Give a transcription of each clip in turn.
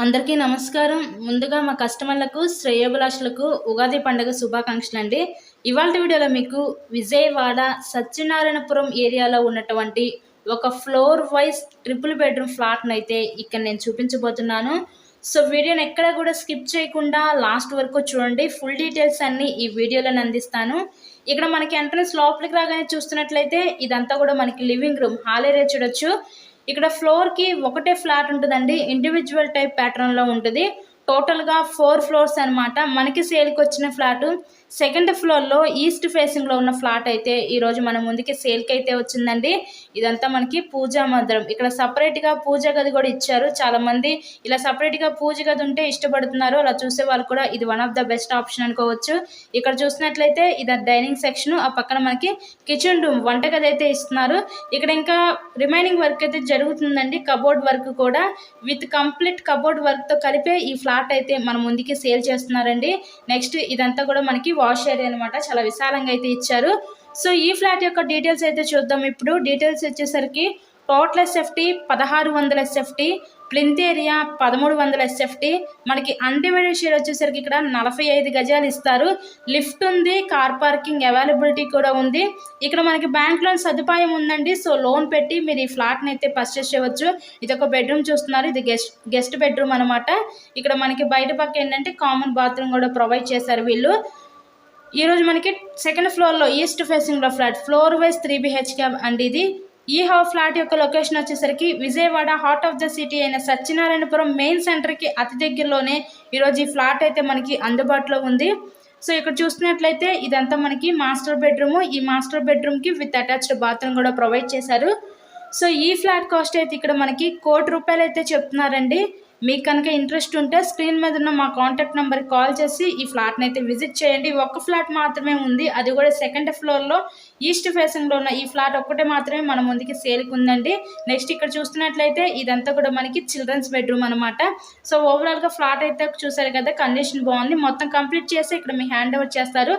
అందరికీ నమస్కారం. ముందుగా మా కస్టమర్లకు, శ్రేయోభిలాషులకు ఉగాది పండుగ శుభాకాంక్షలండి. ఇవాల్టి వీడియోలో మీకు విజయవాడ సత్యనారాయణపురం ఏరియాలో ఉన్నటువంటి ఒక ఫ్లోర్ వైజ్ ట్రిపుల్ బెడ్రూమ్ ఫ్లాట్‌నైతే ఇక్కడ నేను చూపించబోతున్నాను. సో వీడియోని ఎక్కడ కూడా స్కిప్ చేయకుండా లాస్ట్ వరకు చూడండి. ఫుల్ డీటెయిల్స్ అన్నీ ఈ వీడియోలోనే అందిస్తాను. ఇక్కడ మనకి ఎంట్రన్స్ లోపలికి రాగానే చూస్తున్నట్లయితే ఇదంతా కూడా మనకి లివింగ్ రూమ్, హాల్ ఏరియా చూడొచ్చు. ఇక్కడ ఫ్లోర్‌కి ఒకటే ఫ్లాట్ ఉంటుందండి. ఇండివిజువల్ టైప్ ప్యాటర్న్‌లో ఉంటుంది. టోటల్‌గా 4 ఫ్లోర్స్ అనమాట. మనకి సేల్‌కి వచ్చిన ఫ్లాటు సెకండ్ ఫ్లోర్‌లో ఈస్ట్ ఫేసింగ్‌లో ఉన్న ఫ్లాట్ అయితే ఈరోజు మన ముందుకి సేల్‌కి అయితే వచ్చిందండి. ఇదంతా మనకి పూజా మందిరం. ఇక్కడ సపరేట్‌గా పూజ గది కూడా ఇచ్చారు. చాలామంది ఇలా సపరేట్‌గా పూజ గది ఉంటే ఇష్టపడుతున్నారు. అలా చూసే వాళ్ళు కూడా ఇది one of the best option అనుకోవచ్చు. ఇక్కడ చూసినట్లయితే ఇది డైనింగ్ సెక్షన్. ఆ పక్కన మనకి కిచెన్ రూమ్, వంటగది అయితే ఇస్తున్నారు. ఇక్కడ ఇంకా రిమైనింగ్ వర్క్ అయితే జరుగుతుందండి. కబోర్డ్ వర్క్ కూడా విత్ కంప్లీట్ కబోర్డ్ వర్క్తో కలిపే ఈ ఫ్లాట్ అయితే మన ముందుకి సేల్ చేస్తున్నారండి. నెక్స్ట్ ఇదంతా కూడా మనకి వాష్ ఏరియా అనమాట. చాలా విశాలంగా అయితే ఇచ్చారు. సో ఈ ఫ్లాట్ యొక్క డీటెయిల్స్ అయితే చూద్దాం. ఇప్పుడు డీటెయిల్స్ వచ్చేసరికి total SFT 1600 SFT, plinth area 1300 SFT, మనకి అన్డివైడెడ్ షేర్ వచ్చేసరికి ఇక్కడ 45 గజాలు ఇస్తారు. లిఫ్ట్ ఉంది, కార్ పార్కింగ్ అవైలబిలిటీ కూడా ఉంది. ఇక్కడ మనకి బ్యాంక్ లోన్ సదుపాయం ఉందండి. సో లోన్ పెట్టి మీరు ఈ ఫ్లాట్ని అయితే పర్చేస్ చేయవచ్చు. ఇది ఒక బెడ్రూమ్ చూస్తున్నారు. ఇది గెస్ట్ బెడ్రూమ్ అనమాట. ఇక్కడ మనకి బయట పక్క ఏంటంటే కామన్ బాత్రూమ్ కూడా ప్రొవైడ్ చేశారు వీళ్ళు. ఈరోజు మనకి సెకండ్ ఫ్లోర్లో ఈస్ట్ ఫేసింగ్లో ఫ్లాట్, ఫ్లోర్ వైజ్ 3 BHK అండి ఇది. ఈ ఫ్లాట్ యొక్క లొకేషన్ వచ్చేసరికి Vijayawada heart of the city అయిన సత్యనారాయణపురం మెయిన్ సెంటర్కి అతి దగ్గరలోనే ఈరోజు ఈ ఫ్లాట్ అయితే మనకి అందుబాటులో ఉంది. సో ఇక్కడ చూస్తున్నట్లయితే ఇదంతా మనకి మాస్టర్ బెడ్రూమ్. ఈ మాస్టర్ బెడ్రూమ్కి విత్ అటాచ్డ్ బాత్రూమ్ కూడా ప్రొవైడ్ చేశారు. సో ఈ ఫ్లాట్ కాస్ట్ అయితే ఇక్కడ మనకి ₹1,00,00,000 అయితే చెప్తున్నారండి. మీకు కనుక ఇంట్రెస్ట్ ఉంటే స్క్రీన్ మీద ఉన్న మా కాంటాక్ట్ నెంబర్కి కాల్ చేసి ఈ ఫ్లాట్ని అయితే విజిట్ చేయండి. ఒక్క ఫ్లాట్ మాత్రమే ఉంది, అది కూడా సెకండ్ ఫ్లోర్లో ఈస్ట్ ఫేసింగ్లో ఉన్న ఈ ఫ్లాట్ ఒక్కటే మాత్రమే మన ముందుకి సేల్కి ఉందండి. నెక్స్ట్ ఇక్కడ చూస్తున్నట్లయితే ఇదంతా కూడా మనకి చిల్డ్రన్స్ బెడ్రూమ్ అనమాట. సో ఓవరాల్గా ఫ్లాట్ అయితే చూసారు కదా, కండిషన్ బాగుంది. మొత్తం కంప్లీట్ చేసి ఇక్కడ మీ హ్యాండ్ ఓవర్ చేస్తారు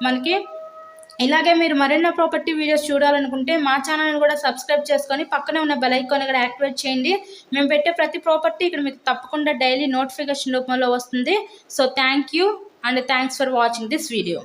మనకి. ఇలాగే మీరు మరెన్నో ప్రాపర్టీ వీడియోస్ చూడాలనుకుంటే మా ఛానల్ని కూడా సబ్స్క్రైబ్ చేసుకొని పక్కనే ఉన్న బెల్ ఐకాన్ కూడా యాక్టివేట్ చేయండి. మేము పెట్టే ప్రతి ప్రాపర్టీ ఇక్కడ మీకు తప్పకుండా డైలీ నోటిఫికేషన్ రూపంలో వస్తుంది. So thank you and thanks for watching this video.